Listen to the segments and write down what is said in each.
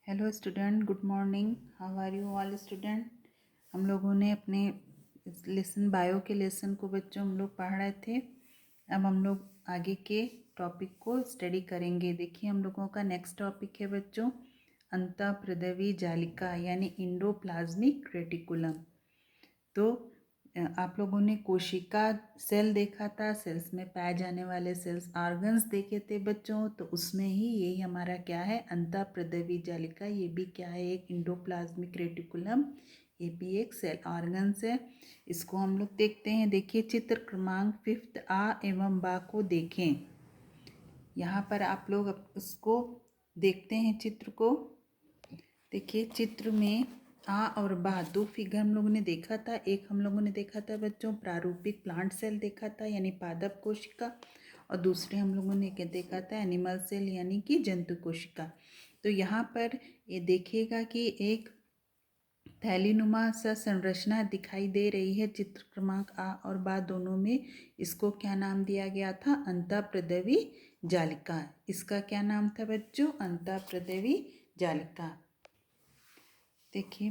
Hello student, good morning. How are you all student. हम लोगों ने अपने लेसन बायो के लेसन को बच्चों हम लोग पढ़ रहे थे। अब हम लोग आगे के टॉपिक को स्टडी करेंगे। देखिए, हम लोगों का नेक्स्ट टॉपिक है बच्चों अंतःप्रदवी जालिका यानी इंडोप्लाज्मिक रेटिकुलम। तो आप लोगों ने कोशिका सेल देखा था, सेल्स में पाए जाने वाले सेल्स ऑर्गन्स देखे थे बच्चों। तो उसमें ही यही हमारा क्या है, अंतःप्रदवी जालिका। ये भी क्या है, एक इंडोप्लाज्मिक रेटिकुलम। ये भी एक सेल ऑर्गन्स है। इसको हम लोग देखते हैं। देखिए, चित्र क्रमांक 5 आ एवं बा को देखें। यहाँ पर आप लोग उसको देखते हैं चित्र को। देखिए, चित्र में आ और बा दो फिगर हम लोगों ने देखा था। एक हम लोगों ने देखा था बच्चों प्रारूपिक प्लांट सेल देखा था यानी पादप कोशिका, और दूसरे हम लोगों ने क्या देखा था, एनिमल सेल यानी कि जंतु कोशिका। तो यहाँ पर ये देखिएगा कि एक थैलीनुमा सा संरचना दिखाई दे रही है चित्र क्रमांक आ और बा दोनों में। इसको क्या नाम दिया गया था, अंतःप्रदवी जालिका। इसका क्या नाम था बच्चों, अंतःप्रदवी जालिका। देखिए,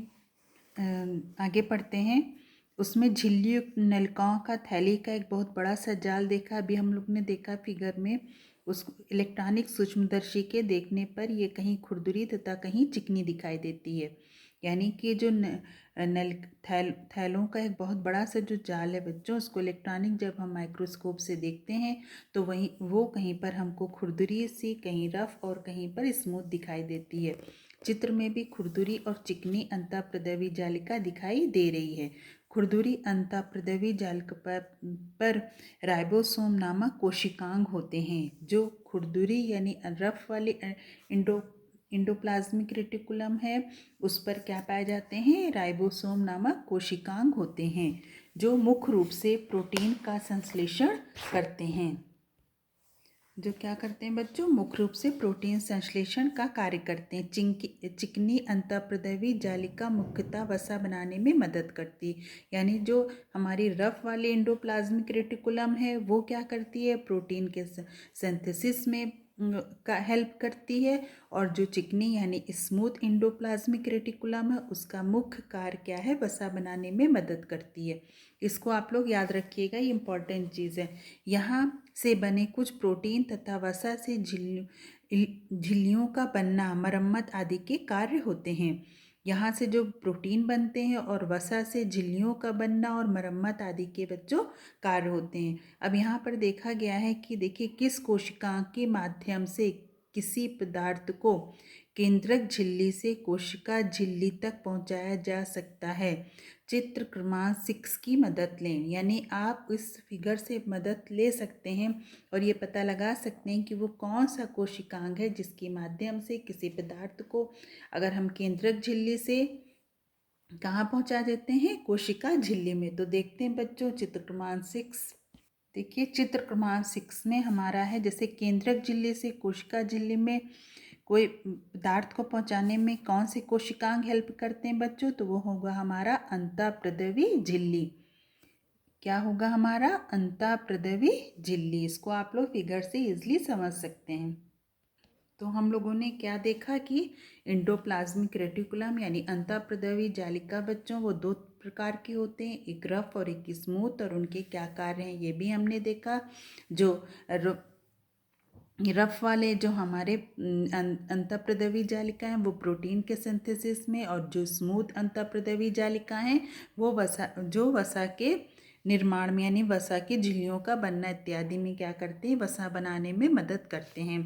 आगे पढ़ते हैं। उसमें झिल्ली युक्त नलिकाओं का थैली का एक बहुत बड़ा सा जाल देखा। अभी हम लोग ने देखा फिगर में। उस इलेक्ट्रॉनिक सूक्ष्मदर्शी के देखने पर ये कहीं खुरदुरी तथा कहीं चिकनी दिखाई देती है। यानी कि जो थैलों का एक बहुत बड़ा सा जो जाल है बच्चों, उसको इलेक्ट्रॉनिक जब हम माइक्रोस्कोप से देखते हैं तो वो कहीं पर हमको खुरदुरी सी, कहीं रफ और कहीं पर स्मूथ दिखाई देती है। चित्र में भी खुरदुरी और चिकनी अंतःप्रदवी जालिका दिखाई दे रही है। खुरदुरी अंतःप्रदवी जालिका पर राइबोसोम नामक कोशिकांग होते हैं। जो खुरदुरी यानी रफ वाली इंडोप्लाज्मिक रेटिकुलम है, उस पर क्या पाए जाते हैं, राइबोसोम नामक कोशिकांग होते हैं, जो मुख्य रूप से प्रोटीन का संश्लेषण करते हैं। जो क्या करते हैं बच्चों, मुख्य रूप से प्रोटीन संश्लेषण का कार्य करते हैं। चिकनी अंतःप्रदवी जालिका मुख्यतः वसा बनाने में मदद करती है। यानी जो हमारी रफ वाली एंडोप्लाज्मिक रेटिकुलम है वो क्या करती है, प्रोटीन के सिंथेसिस में का हेल्प करती है। और जो चिकनी यानी स्मूथ इंडोप्लाज्मिक रेटिकुलम है उसका मुख्य कार्य क्या है, वसा बनाने में मदद करती है। इसको आप लोग याद रखिएगा, ये इंपॉर्टेंट चीज़ है। यहाँ से बने कुछ प्रोटीन तथा वसा से झिल्लियों का बनना, मरम्मत आदि के कार्य होते हैं। यहाँ से जो प्रोटीन बनते हैं और वसा से झिल्लियों का बनना और मरम्मत आदि के बच्चों कार्य होते हैं। अब यहाँ पर देखा गया है कि देखिए, किस कोशिका के माध्यम से किसी पदार्थ को केंद्रक झिल्ली से कोशिका झिल्ली तक पहुँचाया जा सकता है। चित्र क्रमांक 6 की मदद लें। यानी आप इस फिगर से मदद ले सकते हैं और ये पता लगा सकते हैं कि वो कौन सा कोशिकांग है जिसके माध्यम से किसी पदार्थ को अगर हम केंद्रक झिल्ली से कहाँ पहुँचा देते हैं, कोशिका झिल्ली में। तो देखते हैं बच्चों चित्र क्रमांक 6। देखिए, चित्र क्रमांक 6 में हमारा है, जैसे केंद्रक झिल्ली से कोशिका झिल्ली में कोई पदार्थ को पहुंचाने में कौन से कोशिकांग हेल्प करते हैं बच्चों, तो वो होगा हमारा अंतःप्रदवी झिल्ली। क्या होगा हमारा, अंतःप्रदवी झिल्ली। इसको आप लोग फिगर से इजली समझ सकते हैं। तो हम लोगों ने क्या देखा कि इंडोप्लाज्मिक रेटिकुलम यानी अंतःप्रदवी जालिका बच्चों वो दो प्रकार के होते हैं, एक रफ और एक स्मूथ, और उनके क्या कार्य हैं ये भी हमने देखा। जो रफ वाले जो हमारे अंतःप्रदवी जालिका हैं वो प्रोटीन के सिंथेसिस में, और जो स्मूथ अंतःप्रदवी जालिका हैं वो वसा के निर्माण में यानी वसा की झिल्लियों का बनना इत्यादि में क्या करते हैं, वसा बनाने में मदद करते हैं।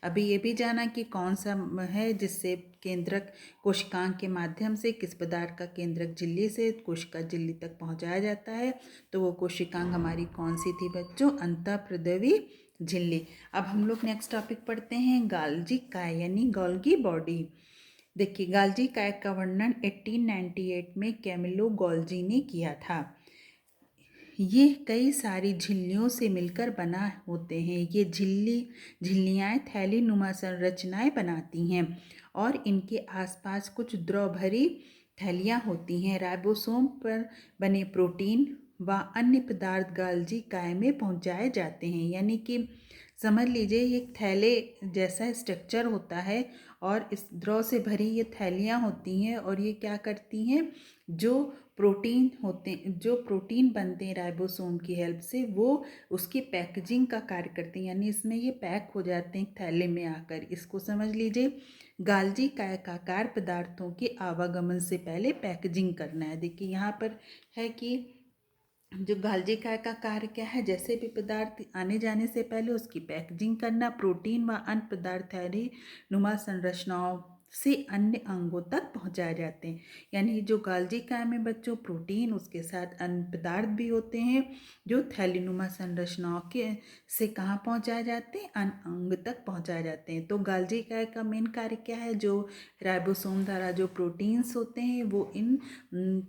अभी ये भी जाना कि कौन सा है जिससे केंद्रक कोशिकांग के माध्यम से किस पदार्थ का केंद्रक झिल्ली से कोशिका झिल्ली तक पहुंचाया जाता है। तो वो कोशिकांग हमारी कौन सी थी बच्चों, अंतःप्रदवी झिल्ली। अब हम लोग नेक्स्ट टॉपिक पढ़ते हैं, गाल्जी काय यानी गोल्गी बॉडी। देखिए, गाल्जी काय का वर्णन 1898 में कैमिलो गोल्जी ने किया था। ये कई सारी झिल्लियों से मिलकर बना होते हैं। ये झिल्लियाँ थैली नुमा संरचनाएं बनाती हैं और इनके आसपास कुछ द्रव भरी थैलियाँ होती हैं। राइबोसोम पर बने प्रोटीन व अन्य पदार्थ गाल्जी काय में पहुँचाए जाते हैं। यानी कि समझ लीजिए ये एक थैले जैसा स्ट्रक्चर होता है और इस द्रव से भरी ये थैलियाँ होती हैं और ये क्या करती हैं, जो प्रोटीन बनते हैं राइबोसोम की हेल्प से, वो उसकी पैकेजिंग का कार्य करते हैं, यानी इसमें ये पैक हो जाते हैं थैले में आकर। इसको समझ लीजिए, गाल्जी कायकाकार पदार्थों के आवागमन से पहले पैकेजिंग करना है। देखिए यहाँ पर है कि जो गाल्जी काय का कार्य क्या है, जैसे भी पदार्थ आने जाने से पहले उसकी पैकेजिंग करना, प्रोटीन व अन्य पदार्थ नुमा संरचनाओं से अन्य अंगों तक पहुंचाए जाते हैं। यानी जो गाल्जी काय में बच्चों प्रोटीन उसके साथ अन्य पदार्थ भी होते हैं जो थैलीनुमा संरचनाओं के से कहाँ पहुंचाए जाते हैं, अन्य अंग तक पहुंचाए जाते हैं। तो गाल्जी काय का मेन कार्य क्या है, जो राइबोसोम द्वारा जो प्रोटीन्स होते हैं वो इन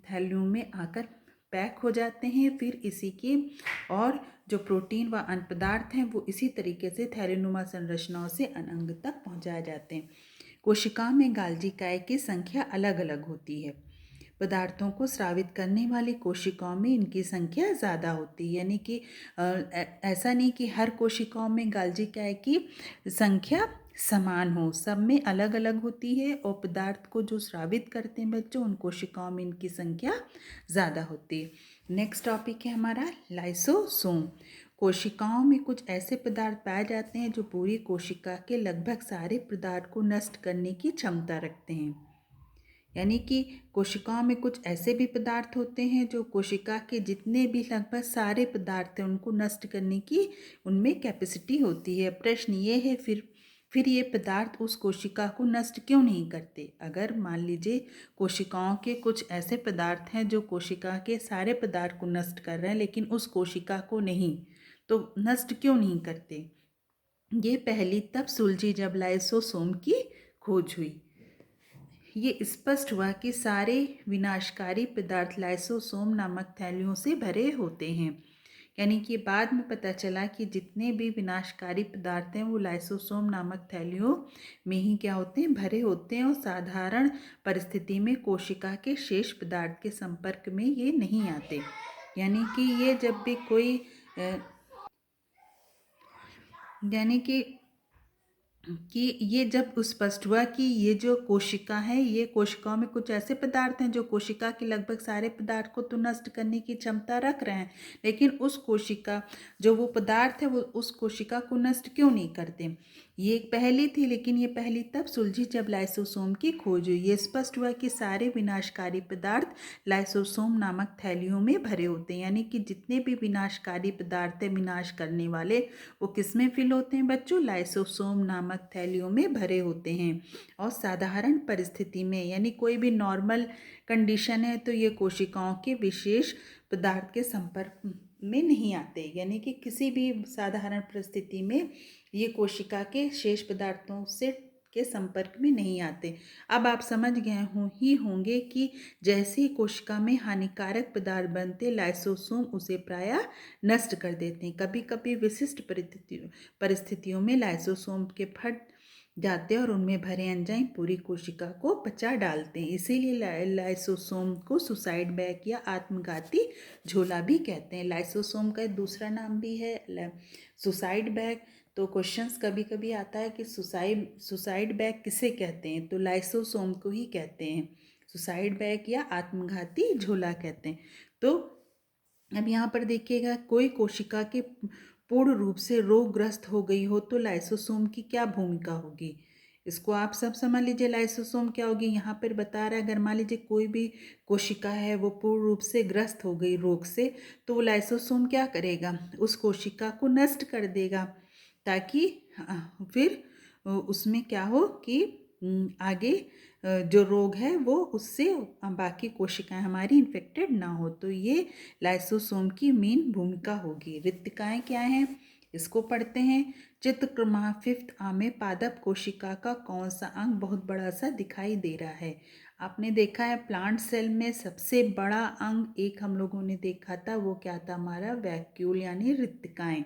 थैलियों में आकर पैक हो जाते हैं, फिर इसी के और जो प्रोटीन व अन्य पदार्थ हैं वो इसी तरीके से थैलीनुमा संरचनाओं से अनंग तक पहुंचाए जाते हैं। कोशिकाओं में गाल्जी काय की संख्या अलग अलग होती है। पदार्थों को स्रावित करने वाली कोशिकाओं में इनकी संख्या ज़्यादा होती है, यानी कि ऐसा नहीं कि हर कोशिकाओं में गाल्जी काय की संख्या समान हो, सब में अलग अलग होती है और पदार्थ को जो स्रावित करते हैं बच्चों उन कोशिकाओं में इनकी संख्या ज़्यादा होती है। नेक्स्ट टॉपिक है हमारा लाइसोसोम। कोशिकाओं में कुछ ऐसे पदार्थ पाए जाते हैं जो पूरी कोशिका के लगभग सारे पदार्थ को नष्ट करने की क्षमता रखते हैं। यानी कि कोशिकाओं में कुछ ऐसे भी पदार्थ होते हैं जो कोशिका के जितने भी लगभग सारे पदार्थ हैं उनको नष्ट करने की उनमें कैपेसिटी होती है। प्रश्न ये है फिर ये पदार्थ उस कोशिका को नष्ट क्यों नहीं करते। अगर मान लीजिए कोशिकाओं के कुछ ऐसे पदार्थ हैं जो कोशिका के सारे पदार्थ को नष्ट कर रहे हैं लेकिन उस कोशिका को नहीं, तो नष्ट क्यों नहीं करते। ये पहली तब सुलझी जब लाइसोसोम की खोज हुई। ये स्पष्ट हुआ कि सारे विनाशकारी पदार्थ लाइसोसोम नामक थैलियों से भरे होते हैं। यानी कि बाद में पता चला कि जितने भी विनाशकारी पदार्थ हैं वो लाइसोसोम नामक थैलियों में ही क्या होते हैं, भरे होते हैं और साधारण परिस्थिति में कोशिका के शेष पदार्थ के संपर्क में ये नहीं आते। यानी कि ये जब भी कोई यानी कि ये जब स्पष्ट हुआ कि ये जो कोशिका है ये कोशिकाओं में कुछ ऐसे पदार्थ हैं जो कोशिका के लगभग सारे पदार्थ को तो नष्ट करने की क्षमता रख रहे हैं, लेकिन उस कोशिका जो वो पदार्थ है वो उस कोशिका को नष्ट क्यों नहीं करते। ये एक पहली थी, लेकिन ये पहली तब सुलझी जब लाइसोसोम की खोज हुई। ये स्पष्ट हुआ कि सारे विनाशकारी पदार्थ लाइसोसोम नामक थैलियों में भरे होते हैं। यानी कि जितने भी विनाशकारी पदार्थ है विनाश करने वाले वो किस में फिल होते हैं बच्चों, लाइसोसोम नामक थैलियों में भरे होते हैं। और साधारण परिस्थिति में यानी कोई भी नॉर्मल कंडीशन है तो ये कोशिकाओं के विशेष पदार्थ के संपर्क में नहीं आते। यानी कि किसी भी साधारण परिस्थिति में ये कोशिका के शेष पदार्थों से के संपर्क में नहीं आते। अब आप समझ गए होंगे कि जैसे ही कोशिका में हानिकारक पदार्थ बनते लाइसोसोम उसे प्रायः नष्ट कर देते हैं। कभी कभी विशिष्ट परिस्थितियों में लाइसोसोम के फट जाते हैं और उनमें भरे एंजाइम पूरी कोशिका को पचा डालते हैं। इसीलिए लाइसोसोम को सुसाइड बैग या आत्मघाती झोला भी कहते हैं। लाइसोसोम का दूसरा नाम भी है सुसाइड बैग। तो क्वेश्चंस कभी कभी आता है कि सुसाइड बैग किसे कहते हैं, तो लाइसोसोम को ही कहते हैं। सुसाइड बैग या आत्मघाती झोला कहते हैं। तो अब यहाँ पर देखिएगा, कोई कोशिका के पूर्ण रूप से रोगग्रस्त हो गई हो तो लाइसोसोम की क्या भूमिका होगी, इसको आप सब समझ लीजिए। लाइसोसोम क्या होगी यहाँ पर बता रहा है, अगर मान लीजिए कोई भी कोशिका है वो पूर्ण रूप से ग्रस्त हो गई रोग से, तो वो लाइसोसोम क्या करेगा, उस कोशिका को नष्ट कर देगा ताकि फिर उसमें क्या हो कि आगे जो रोग है वो उससे बाकी कोशिकाएं हमारी इन्फेक्टेड ना हो। तो ये लाइसोसोम की मेन भूमिका होगी। रिक्तिकाएं क्या हैं इसको पढ़ते हैं। चित्रक्रमांक 5th आ में पादप कोशिका का कौन सा अंग बहुत बड़ा सा दिखाई दे रहा है। आपने देखा है प्लांट सेल में सबसे बड़ा अंग एक हम लोगों ने देखा था, वो क्या था हमारा वैक्यूल यानी रिक्तिकाएं।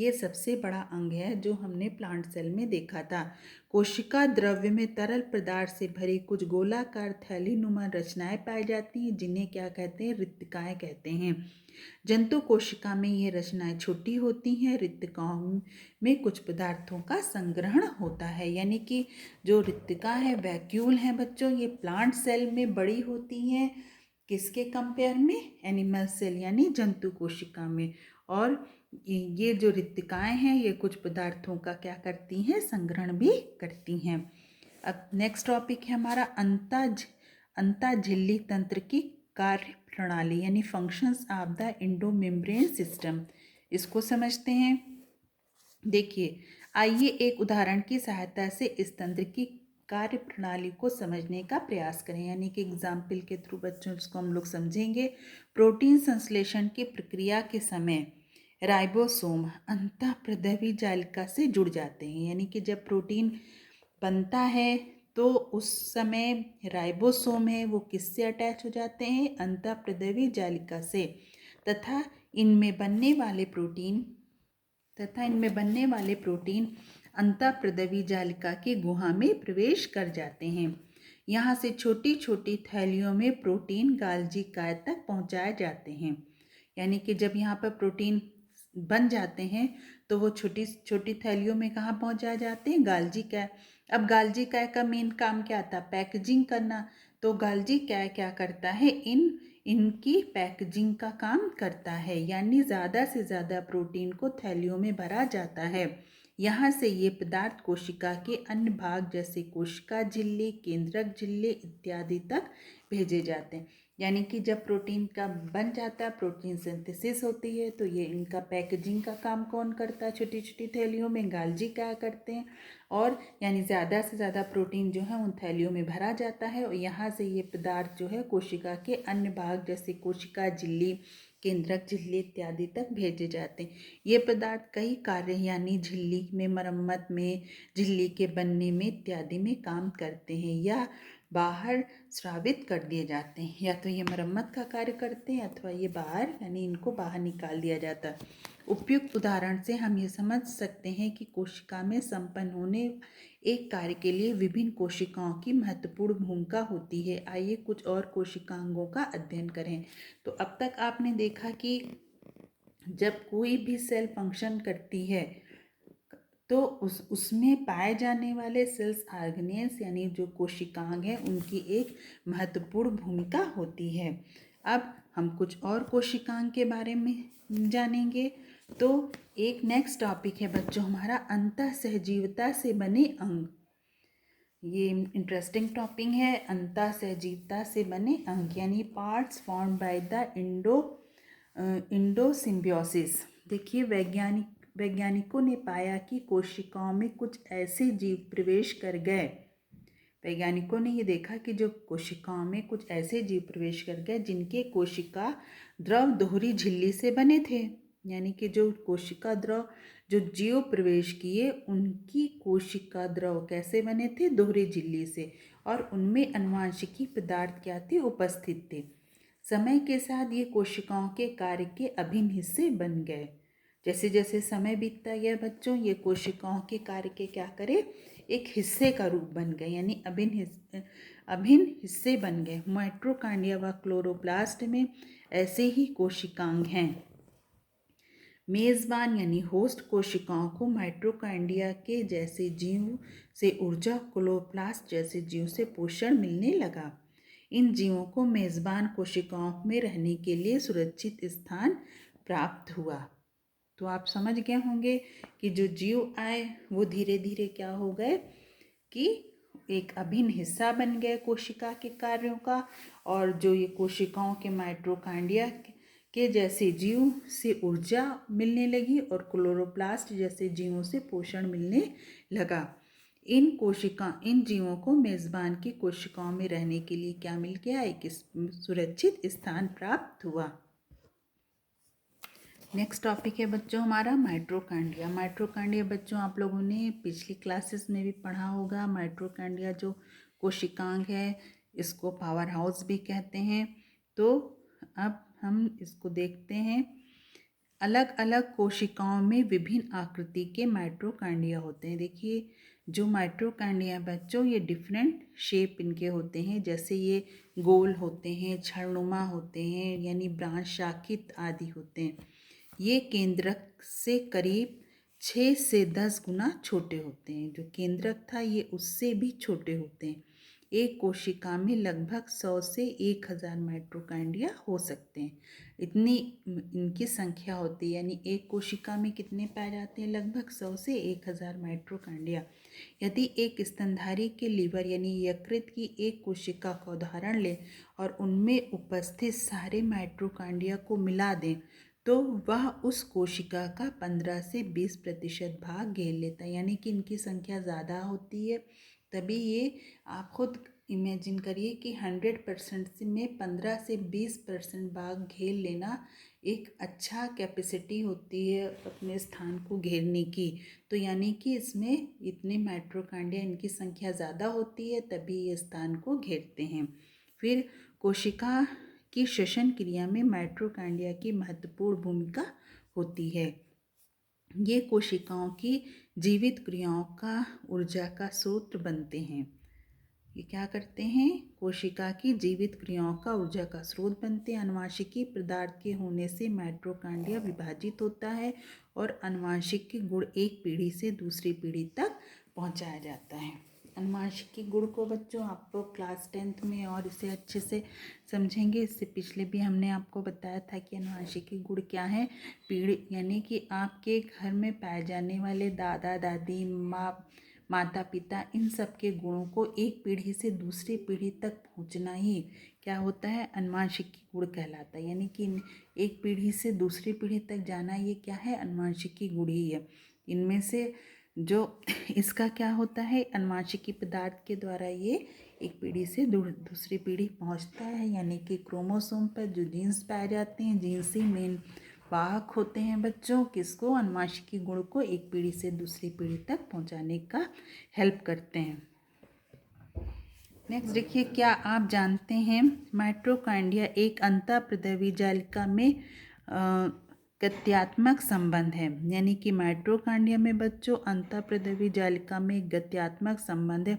ये सबसे बड़ा अंग है जो हमने प्लांट सेल में देखा था। कोशिका द्रव्य में तरल पदार्थ से भरी कुछ गोलाकार थैलीनुमा रचनाएं पाई जाती हैं, जिन्हें क्या कहते हैं? रिक्तिकाएं कहते हैं। जंतु कोशिका में ये रचनाएं छोटी होती हैं। रिक्तिकाओं में कुछ पदार्थों का संग्रहण होता है, यानी कि जो रिक्तिका है, वैक्यूल हैं बच्चों, ये प्लांट सेल में बड़ी होती हैं। किसके कंपेयर में? एनिमल सेल यानी जंतु कोशिका में। और ये जो रिक्तिकाएं हैं ये कुछ पदार्थों का क्या करती हैं? संग्रहण भी करती हैं। अब नेक्स्ट टॉपिक है हमारा अंतःझिल्ली तंत्र की कार्य प्रणाली यानी functions of the endomembrane system. इसको समझते हैं। देखिए, आइए एक उदाहरण की सहायता से इस तंत्र की कार्य प्रणाली को समझने का प्रयास करें, यानी कि एग्जाम्पल के थ्रू बच्चों इसको हम लोग समझेंगे। प्रोटीन संश्लेषण की प्रक्रिया के समय राइबोसोम अंतःप्रद्रवी जालिका से जुड़ जाते हैं, यानी कि जब प्रोटीन बनता है तो उस समय राइबोसोम है वो किससे अटैच हो जाते हैं? अंतःप्रद्रवी जालिका से। तथा इनमें बनने वाले प्रोटीन अंतःप्रद्रवी जालिका की गुहा में प्रवेश कर जाते हैं। यहाँ से छोटी छोटी थैलियों में प्रोटीन गाल्जी काय तक पहुँचाए जाते हैं, यानी कि जब यहाँ पर प्रोटीन बन जाते हैं तो वो छोटी छोटी थैलियों में कहाँ पहुँचाए जाते हैं? गाल्जी काय। अब गाल्जी काय का मेन काम क्या था? पैकेजिंग करना। तो गाल्जी काय क्या करता है? इनकी पैकेजिंग का काम करता है, यानी ज़्यादा से ज़्यादा प्रोटीन को थैलियों में भरा जाता है। यहाँ से ये पदार्थ कोशिका के अन्य भाग जैसे कोशिका झिल्ली, केंद्रक झिल्ली इत्यादि तक भेजे जाते हैं। यानी कि जब प्रोटीन का बन जाता है, प्रोटीन सिंथेसिस होती है, तो ये इनका पैकेजिंग का काम कौन करता है? छोटी छोटी थैलियों में गाल्जी क्या करते हैं, और यानी ज़्यादा से ज़्यादा प्रोटीन जो है उन थैलियों में भरा जाता है और यहाँ से ये पदार्थ जो है कोशिका के अन्य भाग जैसे कोशिका झिल्ली, केंद्रक झिल्ली इत्यादि तक भेजे जाते हैं। ये पदार्थ कई कार्य यानी झिल्ली में मरम्मत में, झिल्ली के बनने में इत्यादि में काम करते हैं या बाहर स्रावित कर दिए जाते हैं। या तो ये मरम्मत का कार्य करते हैं अथवा ये बाहर यानी इनको बाहर निकाल दिया जाता है। उपयुक्त उदाहरण से हम ये समझ सकते हैं कि कोशिका में संपन्न होने एक कार्य के लिए विभिन्न कोशिकाओं की महत्वपूर्ण भूमिका होती है। आइए कुछ और कोशिकांगों का अध्ययन करें। तो अब तक आपने देखा कि जब कोई भी सेल फंक्शन करती है तो उसमें पाए जाने वाले सेल्स ऑर्गेनेल्स यानी जो कोशिकांग हैं उनकी एक महत्वपूर्ण भूमिका होती है। अब हम कुछ और कोशिकांग के बारे में जानेंगे। तो एक नेक्स्ट टॉपिक है बच्चों हमारा अंतःसहजीवता से बने अंग। ये इंटरेस्टिंग टॉपिक है। अंतःसहजीवता से बने अंग यानी पार्ट्स फॉर्म्ड बाय द इंडोसिम्बियोसिस। देखिए, वैज्ञानिकों ने पाया कि कोशिकाओं में कुछ ऐसे जीव प्रवेश कर गए। वैज्ञानिकों ने ये देखा कि जो कोशिकाओं में कुछ ऐसे जीव प्रवेश कर गए जिनके कोशिका द्रव दोहरी झिल्ली से बने थे, यानी कि जो कोशिका द्रव जो जीव प्रवेश किए उनकी कोशिका द्रव कैसे बने थे? दोहरी झिल्ली से, और उनमें अनुवांशिकी पदार्थ क्या थे? उपस्थित थे। समय के साथ ये कोशिकाओं के कार्य के अभिन्न हिस्से बन गए। जैसे जैसे समय बीतता गया बच्चों, ये कोशिकाओं के कार्य के क्या करे? एक हिस्से का रूप बन गए, यानी अभिन्न हिस्से बन गए। माइटोकॉन्ड्रिया व क्लोरोप्लास्ट में ऐसे ही कोशिकांग हैं। मेज़बान यानी होस्ट कोशिकाओं को माइटोकॉन्ड्रिया के जैसे जीव से ऊर्जा, क्लोरोप्लास्ट जैसे जीव से पोषण मिलने लगा। इन जीवों को मेज़बान कोशिकाओं में रहने के लिए सुरक्षित स्थान प्राप्त हुआ। तो आप समझ गए होंगे कि जो जीव आए वो धीरे धीरे क्या हो गए कि एक अभिन्न हिस्सा बन गए कोशिका के कार्यों का, और जो ये कोशिकाओं के माइटोकॉन्ड्रिया के जैसे जीव से ऊर्जा मिलने लगी और क्लोरोप्लास्ट जैसे जीवों से पोषण मिलने लगा। इन जीवों को मेज़बान की कोशिकाओं में रहने के लिए क्या मिल गया? एक सुरक्षित स्थान प्राप्त हुआ। नेक्स्ट टॉपिक है बच्चों हमारा माइटोकॉन्ड्रिया। माइटोकॉन्ड्रिया बच्चों आप लोगों ने पिछली क्लासेस में भी पढ़ा होगा। माइटोकॉन्ड्रिया जो कोशिकांग है इसको पावर हाउस भी कहते हैं। तो अब हम इसको देखते हैं। अलग अलग कोशिकाओं में विभिन्न आकृति के माइटोकॉन्ड्रिया होते हैं। देखिए जो माइटोकॉन्ड्रिया बच्चों, ये डिफरेंट शेप इनके होते हैं, जैसे ये गोल होते हैं, छड़नुमा होते हैं, यानी ब्रांच शाखित आदि होते हैं। ये केंद्रक से करीब 6 से 10 गुना छोटे होते हैं। जो केंद्रक था ये उससे भी छोटे होते हैं। एक कोशिका में लगभग 100 से 1000 माइटोकॉन्ड्रिया हो सकते हैं। इतनी इनकी संख्या होती है, यानी एक कोशिका में कितने पाए जाते हैं? लगभग 100 से 1000 माइटोकॉन्ड्रिया। यदि एक स्तनधारी के लीवर यानी यकृत की एक कोशिका का उदाहरण लें और उनमें उपस्थित सारे माइटोकॉन्ड्रिया को मिला दें तो वह उस कोशिका का 15 से 20% भाग घेर लेता है। यानी कि इनकी संख्या ज़्यादा होती है, तभी ये आप खुद इमेजिन करिए कि 100% से में 15 से 20% भाग घेर लेना एक अच्छा कैपेसिटी होती है अपने स्थान को घेरने की। तो यानी कि इसमें इतने माइटोकॉन्ड्रिया, इनकी संख्या ज़्यादा होती है, तभी ये स्थान को घेरते हैं। फिर कोशिका की श्वसन क्रिया में माइटोकॉन्ड्रिया की महत्वपूर्ण भूमिका होती है। ये कोशिकाओं की जीवित क्रियाओं का ऊर्जा का स्रोत बनते हैं। ये क्या करते हैं? कोशिका की जीवित क्रियाओं का ऊर्जा का स्रोत बनते हैं। आनुवांशिकी पदार्थ के होने से माइटोकॉन्ड्रिया विभाजित होता है और आनुवांशिक गुण एक पीढ़ी से दूसरी पीढ़ी तक पहुंचाया जाता है। आनुवांशिकी गुण को बच्चों आप लोग क्लास 10th में और इसे अच्छे से समझेंगे। इससे पिछले भी हमने आपको बताया था कि आनुवांशिकी गुण क्या है। पीढ़ी यानी कि आपके घर में पाए जाने वाले दादा दादी, माता पिता, इन सब के गुणों को एक पीढ़ी से दूसरी पीढ़ी तक पहुंचना ही क्या होता है? आनुवांशिकी गुण कहलाता है। यानी कि एक पीढ़ी से दूसरी पीढ़ी तक जाना, ये क्या है? आनुवांशिकी गुण ही है। इनमें से जो इसका क्या होता है? आनुवांशिकी पदार्थ के द्वारा ये एक पीढ़ी से दूसरी पीढ़ी पहुंचता है। यानी कि क्रोमोसोम पर जो जीन्स पाए जाते हैं, जीन्स ही मेन वाहक होते हैं बच्चों, किसको? आनुवांशिकी गुण को एक पीढ़ी से दूसरी पीढ़ी तक पहुंचाने का हेल्प करते हैं। नेक्स्ट देखिए, क्या आप जानते हैं माइटोकॉन्ड्रिया एक अंतःप्रद्रवी जालिका में गत्यात्मक संबंध है। यानी कि माइटोकॉन्ड्रिया में बच्चों अंतःप्रद्रवी जालिका में गत्यात्मक संबंध है।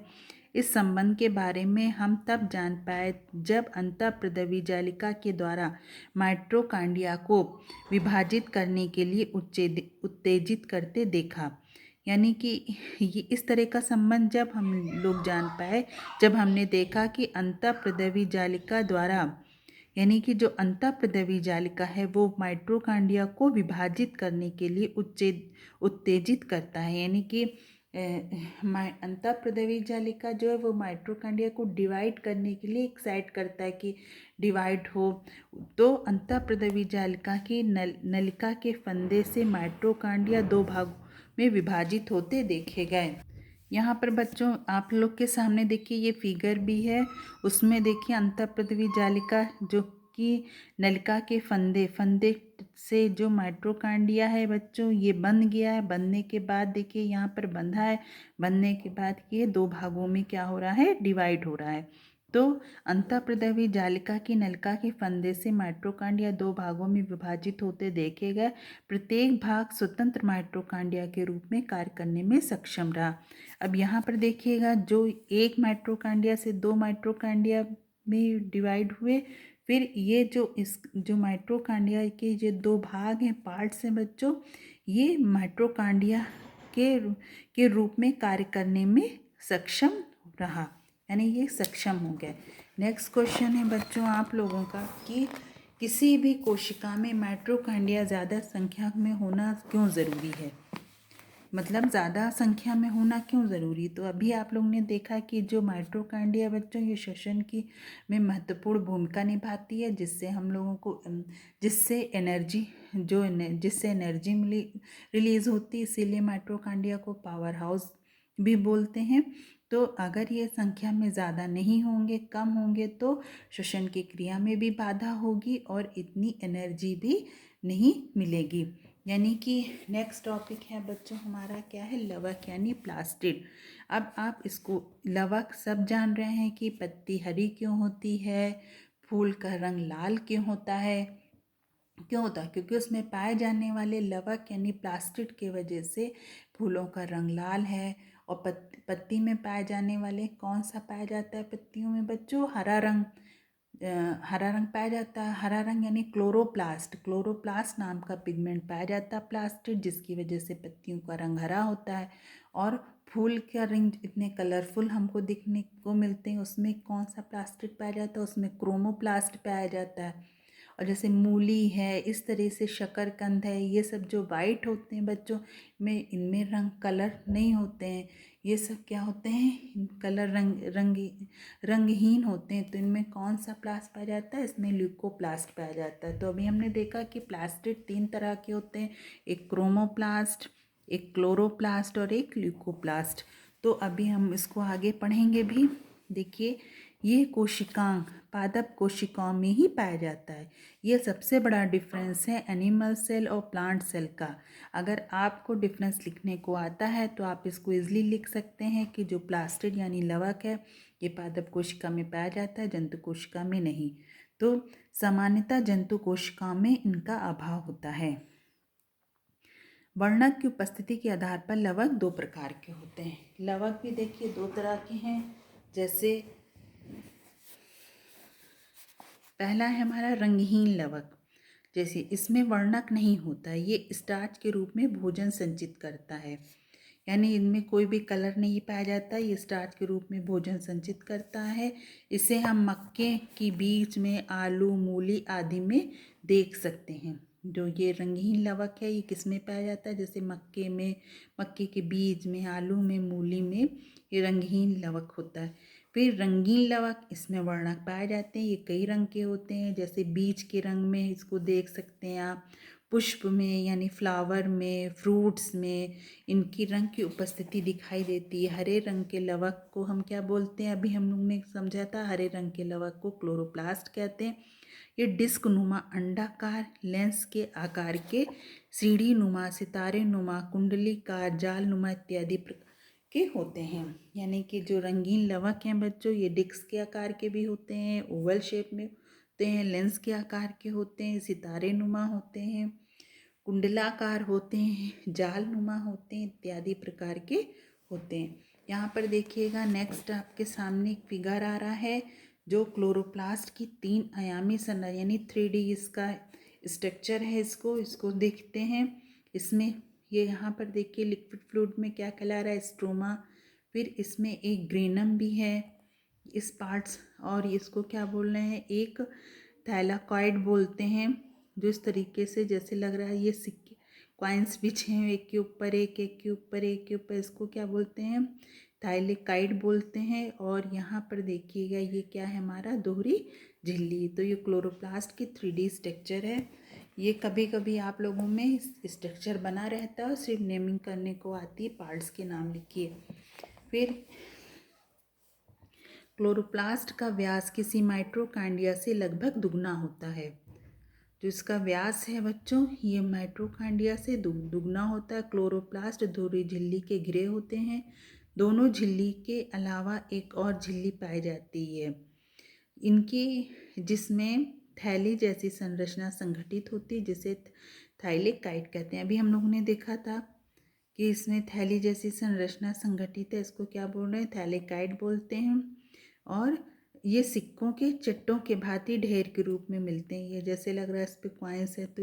इस संबंध के बारे में हम तब जान पाए जब अंतःप्रद्रवी जालिका के द्वारा माइटोकॉन्ड्रिया को विभाजित करने के लिए उत्तेजित करते देखा। यानी कि ये इस तरह का संबंध जब हम लोग जान पाए जब हमने देखा कि अंतःप्रद्रवी जालिका द्वारा, यानी कि जो अंतःप्रद्रवी जालिका है वो माइटोकॉन्ड्रिया को विभाजित करने के लिए उत्तेजित करता है। यानी कि अंतःप्रद्रवी जालिका जो है वो माइटोकॉन्ड्रिया को डिवाइड करने के लिए एक्साइट करता है कि डिवाइड हो। तो अंतःप्रद्रवी जालिका की नलिका के फंदे से माइटोकॉन्ड्रिया 2 भागों में विभाजित होते देखे गए। यहाँ पर बच्चों आप लोग के सामने देखिए ये फिगर भी है, उसमें देखिए अंतःप्रद्रवी जालिका जो कि नलिका के फंदे से जो माइटोकॉन्ड्रिया है बच्चों ये बंध गया है। बनने के बाद देखिए यहाँ पर बंधा है, बनने के बाद ये 2 भागों में क्या हो रहा है? डिवाइड हो रहा है। तो अंतःप्रद्रवी जालिका की नलिका के फंदे से माइटोकॉन्ड्रिया 2 भागों में विभाजित होते देखे गए। प्रत्येक भाग स्वतंत्र माइटोकॉन्ड्रिया के रूप में कार्य करने में सक्षम रहा। अब यहाँ पर देखिएगा, जो एक माइटोकॉन्ड्रिया से 2 माइटोकॉन्ड्रिया में डिवाइड हुए, फिर ये जो माइटोकॉन्ड्रिया के जो 2 भाग हैं, पार्ट्स हैं बच्चों, ये माइटोकॉन्ड्रिया के रूप में कार्य करने में सक्षम रहा, यानी ये सक्षम हो गए। नेक्स्ट क्वेश्चन है बच्चों आप लोगों का कि किसी भी कोशिका में माइटोकॉन्ड्रिया ज़्यादा संख्या में होना क्यों ज़रूरी है? मतलब ज़्यादा संख्या में होना क्यों ज़रूरी? तो अभी आप लोगों ने देखा कि जो माइटोकॉन्ड्रिया बच्चों ये श्वसन की में महत्वपूर्ण भूमिका निभाती है, जिससे हम लोगों को जिससे एनर्जी रिलीज़ होती है, इसीलिए माइटोकॉन्ड्रिया को पावर हाउस भी बोलते हैं। तो अगर ये संख्या में ज़्यादा नहीं होंगे, कम होंगे, तो श्वसन की क्रिया में भी बाधा होगी और इतनी एनर्जी भी नहीं मिलेगी। यानी कि नेक्स्ट टॉपिक है बच्चों हमारा क्या है? लवक यानी प्लास्टिड। अब आप इसको लवक सब जान रहे हैं कि पत्ती हरी क्यों होती है, फूल का रंग लाल क्यों होता है, क्यों होता है? क्योंकि उसमें पाए जाने वाले लवक यानी प्लास्टिड के वजह से फूलों का रंग लाल है। और पत्ती में पाए जाने वाले कौन सा पाया जाता है पत्तियों में बच्चों? हरा रंग। हरा रंग पाया जाता है। हरा रंग यानी क्लोरोप्लास्ट। क्लोरोप्लास्ट नाम का पिगमेंट पाया जाता है प्लास्टिड, जिसकी वजह से पत्तियों का रंग हरा होता है। और फूल का रंग इतने कलरफुल हमको दिखने को मिलते हैं, उसमें कौन सा प्लास्टिड पाया जाता है? उसमें क्रोमोप्लास्ट पाया जाता है। और जैसे मूली है, इस तरह से शकरकंद है, ये सब जो वाइट होते हैं बच्चों में, इनमें रंग कलर नहीं होते हैं। ये सब क्या होते हैं? कलर रंगहीन होते हैं। तो इनमें कौन सा प्लास्ट पाया जाता है? इसमें ल्यूकोप्लास्ट पाया जाता है। तो अभी हमने देखा कि प्लास्टिड 3 तरह के होते हैं, एक क्रोमोप्लास्ट, एक क्लोरोप्लास्ट और एक ल्यूकोप्लास्ट। तो अभी हम इसको आगे पढ़ेंगे भी। देखिए, ये कोशिकांग पादप कोशिकाओं में ही पाया जाता है। ये सबसे बड़ा डिफरेंस है एनिमल सेल और प्लांट सेल का। अगर आपको डिफरेंस लिखने को आता है तो आप इसको ईजिली लिख सकते हैं कि जो प्लास्टिड यानी लवक है, ये पादप कोशिका में पाया जाता है, जंतु कोशिका में नहीं। तो सामान्यतः जंतु कोशिकाओं में इनका अभाव होता है। वर्णक की उपस्थिति के आधार पर लवक 2 प्रकार के होते हैं। लवक भी देखिए 2 तरह के हैं। जैसे पहला है हमारा रंगहीन लवक। जैसे इसमें वर्णक नहीं होता है, ये स्टार्च के रूप में भोजन संचित करता है, यानी इनमें कोई भी कलर नहीं पाया जाता, ये स्टार्च के रूप में भोजन संचित करता है। इसे हम मक्के की बीज में, आलू, मूली आदि में देख सकते हैं। जो ये रंगीन लवक है, ये किस में पाया जाता है? जैसे मक्के में, मक्के के बीज में, आलू में, मूली में ये रंगहीन लवक होता है। फिर रंगीन लवक, इसमें वर्णक पाए जाते हैं। ये कई रंग के होते हैं, जैसे बीज के रंग में इसको देख सकते हैं आप, पुष्प में यानी फ्लावर में, फ्रूट्स में इनकी रंग की उपस्थिति दिखाई देती है। हरे रंग के लवक को हम क्या बोलते हैं? अभी हम लोग ने समझा था, हरे रंग के लवक को क्लोरोप्लास्ट कहते हैं। ये डिस्क नुमा, अंडाकार, लेंस के आकार के, सीढ़ी नुमा, सितारे नुमा, कुंडलीकार, जाल नुमा इत्यादि के होते हैं। यानी कि जो रंगीन लवक हैं बच्चों, ये डिस्क के आकार के भी होते हैं, ओवल शेप में होते हैं, लेंस के आकार के होते हैं, सितारे नुमा होते हैं, कुंडलाकार होते हैं, जाल नुमा होते हैं, इत्यादि प्रकार के होते हैं। यहाँ पर देखिएगा, नेक्स्ट आपके सामने एक फिगर आ रहा है जो क्लोरोप्लास्ट की 3 आयामी संरचना यानी 3D इसका स्ट्रक्चर है। इसको देखते हैं। इसमें ये यहाँ पर देखिए, लिक्विड फ्लूइड में क्या कहला रहा है? स्ट्रोमा। फिर इसमें एक ग्रेनम भी है इस पार्ट्स, और इसको क्या बोल रहे हैं? एक थैलाकॉइड बोलते हैं। जो इस तरीके से जैसे लग रहा है ये सिक्के कॉइन्स बिछे हैं, एक के ऊपर एक, एक के ऊपर एक के ऊपर, इसको क्या बोलते हैं? थाइलेकाइड बोलते हैं। और यहाँ पर देखिएगा, ये क्या है हमारा? दोहरी झिल्ली। तो ये क्लोरोप्लास्ट की 3D स्ट्रक्चर है। ये कभी कभी आप लोगों में स्ट्रक्चर बना रहता है, सिर्फ नेमिंग करने को आती है, पार्ट्स के नाम लिखिए। फिर क्लोरोप्लास्ट का व्यास किसी माइटोकॉन्ड्रिया से लगभग दुगना होता है। जो इसका व्यास है बच्चों, ये माइटोकॉन्ड्रिया से दुगना होता है। क्लोरोप्लास्ट दोहरी झिल्ली के घिरे होते हैं। दोनों झिल्ली के अलावा एक और झिल्ली पाई जाती है इनकी, जिसमें थैली जैसी संरचना संगठित होती है, जिसे थाइलेकाइड कहते हैं। अभी हम लोगों ने देखा था कि इसमें थैली जैसी संरचना संगठित है, इसको क्या बोल रहे हैं? थैलेकाइड बोलते हैं। और ये सिक्कों के चट्टों के भांति ढेर के रूप में मिलते हैं। ये जैसे लग रहा है इस पे कॉइन्स है, तो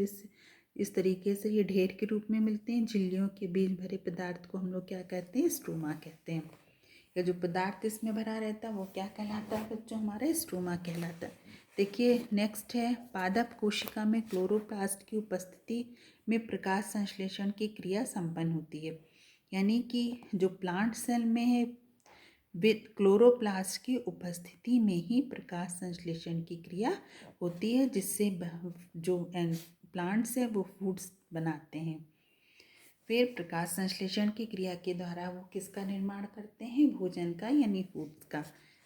इस तरीके से ये ढेर के रूप में मिलते हैं। झिल्लियों के बीच भरे पदार्थ को हम लोग क्या कहते हैं? स्ट्रोमा कहते हैं। या जो पदार्थ इसमें भरा रहता है वो क्या कहलाता है बच्चों? हमारा स्ट्रोमा कहलाता है। देखिए, नेक्स्ट है, पादप कोशिका में क्लोरोप्लास्ट की उपस्थिति में प्रकाश संश्लेषण की क्रिया संपन्न होती है। यानी कि जो प्लांट सेल में है, विद क्लोरोप्लास्ट की उपस्थिति में ही प्रकाश संश्लेषण की क्रिया होती है, जिससे जो प्लांट्स है वो फूड्स बनाते हैं। फिर प्रकाश संश्लेषण की क्रिया के द्वारा वो किसका निर्माण करते हैं? भोजन का यानी फूड्स का।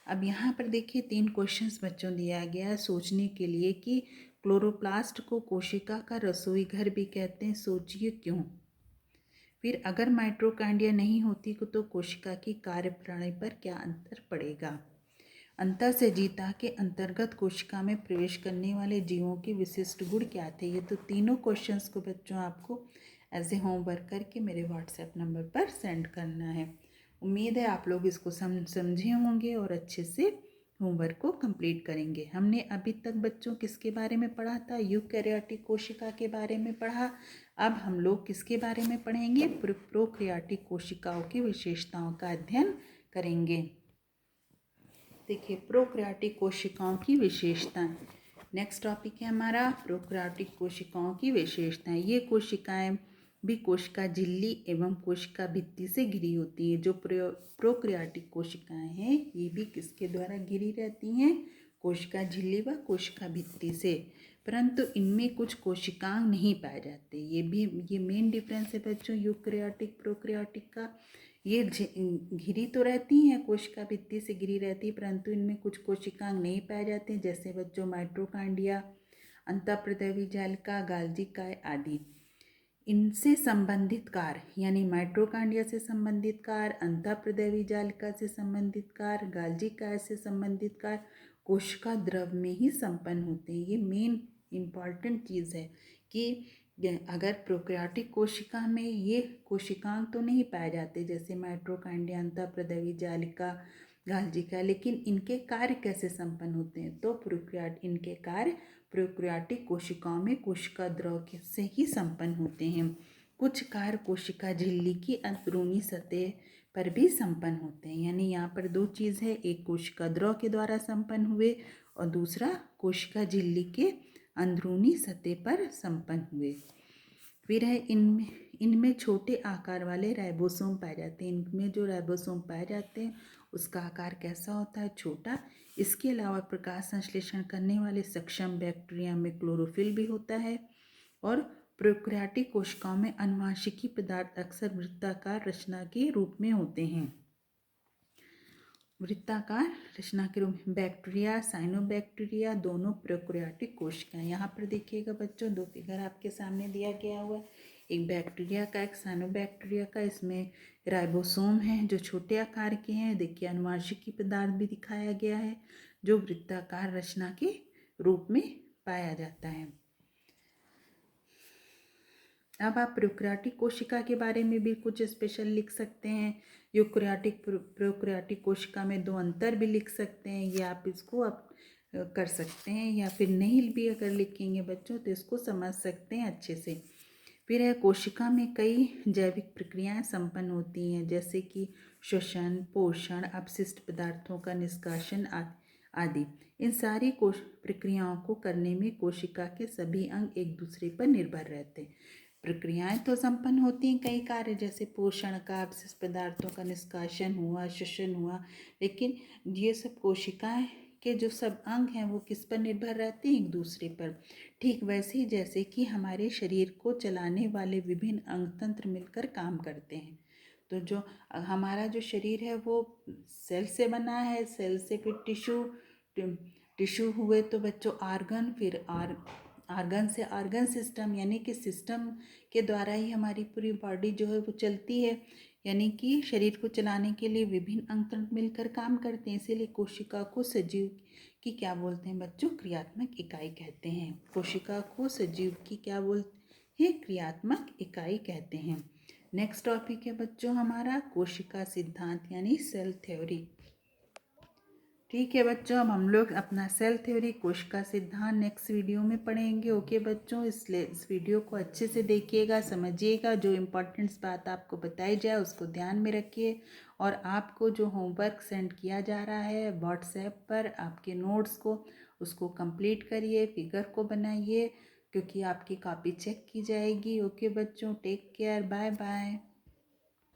अब यहाँ पर देखिए 3 क्वेश्चंस बच्चों दिया गया है सोचने के लिए कि क्लोरोप्लास्ट को कोशिका का रसोई घर भी कहते हैं, सोचिए क्यों। फिर अगर माइटोकॉन्ड्रिया नहीं होती तो कोशिका की कार्यप्रणाली पर क्या अंतर पड़ेगा। अंतर से जीता के अंतर्गत कोशिका में प्रवेश करने वाले जीवों के विशिष्ट गुण क्या थे। ये तो तीनों क्वेश्चंस को बच्चों आपको एज ए होमवर्क करके मेरे व्हाट्सएप नंबर पर सेंड करना है। उम्मीद है आप लोग इसको समझे होंगे और अच्छे से होमवर्क को कंप्लीट करेंगे। हमने अभी तक बच्चों किसके बारे में पढ़ा था, यूकैरियोटिक कोशिका के बारे में पढ़ा। अब हम लोग किसके बारे में पढ़ेंगे, प्रोकैरियोटिक कोशिकाओं की विशेषताओं का अध्ययन करेंगे। देखिए प्रोकैरियोटिक कोशिकाओं की विशेषताएं। नेक्स्ट टॉपिक है हमारा प्रोकैरियोटिक कोशिकाओं की विशेषताएं। ये कोशिकाएं भी कोशिका झिल्ली एवं कोशिका भित्ति से घिरी होती है। जो प्रोकैरियोटिक कोशिकाएं हैं ये भी किसके द्वारा घिरी रहती हैं, कोशिका झिल्ली व कोशिका भित्ति से, परंतु इनमें कुछ कोशिकांग नहीं पाए जाते। ये मेन डिफरेंस है बच्चों यूकैरियोटिक प्रोकैरियोटिक का। ये घिरी तो रहती हैं, कोशिका भित्ति से घिरी रहती है, परंतु इनमें कुछ कोशिकांग नहीं पाए जाते हैं, जैसे बच्चों माइटोकॉन्ड्रिया, अंतःप्रदैवी जालिका, गाल्जी काय आदि। इनसे संबंधित कार्य यानी माइटोकॉन्ड्रिया से संबंधित कार्य, अंतःप्रदैवी जालिका से संबंधित कार्य, गाल्जी काय से संबंधित कार्य कोशिका द्रव में ही संपन्न होते हैं। ये मेन इम्पॉर्टेंट चीज़ है कि अगर प्रोकैरियोटिक कोशिका में ये कोशिकांग तो नहीं पाए जाते जैसे माइटोकॉन्ड्रिया, अंतःप्रदैवी जालिका, गाल्जी काय, लेकिन इनके कार्य कैसे संपन्न होते हैं, तो इनके कार्य प्रोकैरियोटिक कोशिकाओं में कोशिका द्रव से ही संपन्न होते हैं। कुछ कार्य कोशिका झिल्ली की अंदरूनी सतह पर भी संपन्न होते हैं। यानी यहाँ पर दो चीज़ है, एक कोशिका द्रव के द्वारा संपन्न हुए और दूसरा कोशिका झिल्ली के अंदरूनी सतह पर संपन्न हुए। फिर है इनमें छोटे आकार वाले राइबोसोम पाए जाते हैं। इनमें जो राइबोसोम पाए जाते हैं उसका आकार कैसा होता है, छोटा। इसके अलावा प्रकाश संश्लेषण करने वाले सक्षम बैक्टीरिया में क्लोरोफिल भी होता है। और प्रोकैरियोटिक कोशिकाओं में अनुवांशिकी पदार्थ अक्सर वृत्ताकार रचना के रूप में होते हैं। वृत्ताकार रचना के रूप में बैक्टीरिया, साइनोबैक्टीरिया दोनों प्रोकैरियोटिक कोशिकाएं। यहाँ पर देखिएगा बच्चों दो फिगर आपके सामने दिया गया हुआ है, एक बैक्टीरिया का एक साइनोबैक्टीरिया का। इसमें राइबोसोम हैं जो छोटे आकार के हैं। देखिए अनुवांशिकी पदार्थ भी दिखाया गया है जो वृत्ताकार रचना के रूप में पाया जाता है। अब आप प्रोकैरियोटिक कोशिका के बारे में भी कुछ स्पेशल लिख सकते हैं। यूकैरियोटिक प्रोकैरियोटिक कोशिका में दो अंतर भी लिख सकते हैं, ये आप इसको आप कर सकते हैं, या फिर नहीं भी अगर लिखेंगे बच्चों तो इसको समझ सकते हैं अच्छे से। फिर है कोशिका में कई जैविक प्रक्रियाएं संपन्न होती हैं, जैसे कि श्वसन, पोषण, अपशिष्ट पदार्थों का निष्कासन आदि। इन सारी प्रक्रियाओं को करने में कोशिका के सभी अंग एक दूसरे पर निर्भर रहते हैं। प्रक्रियाएं तो संपन्न होती हैं कई कार्य, जैसे पोषण का, अपशिष्ट पदार्थों का निष्कासन हुआ, श्वसन हुआ, लेकिन ये सब कोशिकाएं के जो सब अंग हैं वो किस पर निर्भर रहते हैं, एक दूसरे पर। ठीक वैसे ही जैसे कि हमारे शरीर को चलाने वाले विभिन्न अंग तंत्र मिलकर काम करते हैं। तो जो हमारा जो शरीर है वो सेल से बना है, सेल से फिर टिश्यू हुए तो बच्चों आर्गन, फिर आर्गन से आर्गन सिस्टम, यानी कि सिस्टम के द्वारा ही हमारी पूरी बॉडी जो है वो चलती है। यानी कि शरीर को चलाने के लिए विभिन्न अंग तंत्र मिलकर काम करते हैं। इसीलिए कोशिका को सजीव की क्या बोलते हैं बच्चों, क्रियात्मक इकाई कहते हैं। कोशिका को सजीव की क्या बोलते हैं, क्रियात्मक इकाई कहते हैं। नेक्स्ट टॉपिक है बच्चों हमारा कोशिका सिद्धांत यानी सेल थ्योरी। ठीक है बच्चों, अब हम लोग अपना सेल थ्योरी, कोशिका सिद्धांत नेक्स्ट वीडियो में पढ़ेंगे। ओके बच्चों, इस वीडियो को अच्छे से देखिएगा, समझिएगा, जो इम्पोर्टेंट्स बात आपको बताई जाए उसको ध्यान में रखिए। और आपको जो होमवर्क सेंड किया जा रहा है व्हाट्सएप पर आपके नोट्स को, उसको कंप्लीट करिए, फिगर को बनाइए, क्योंकि आपकी कॉपी चेक की जाएगी। ओके बच्चों, टेक केयर, बाय बाय।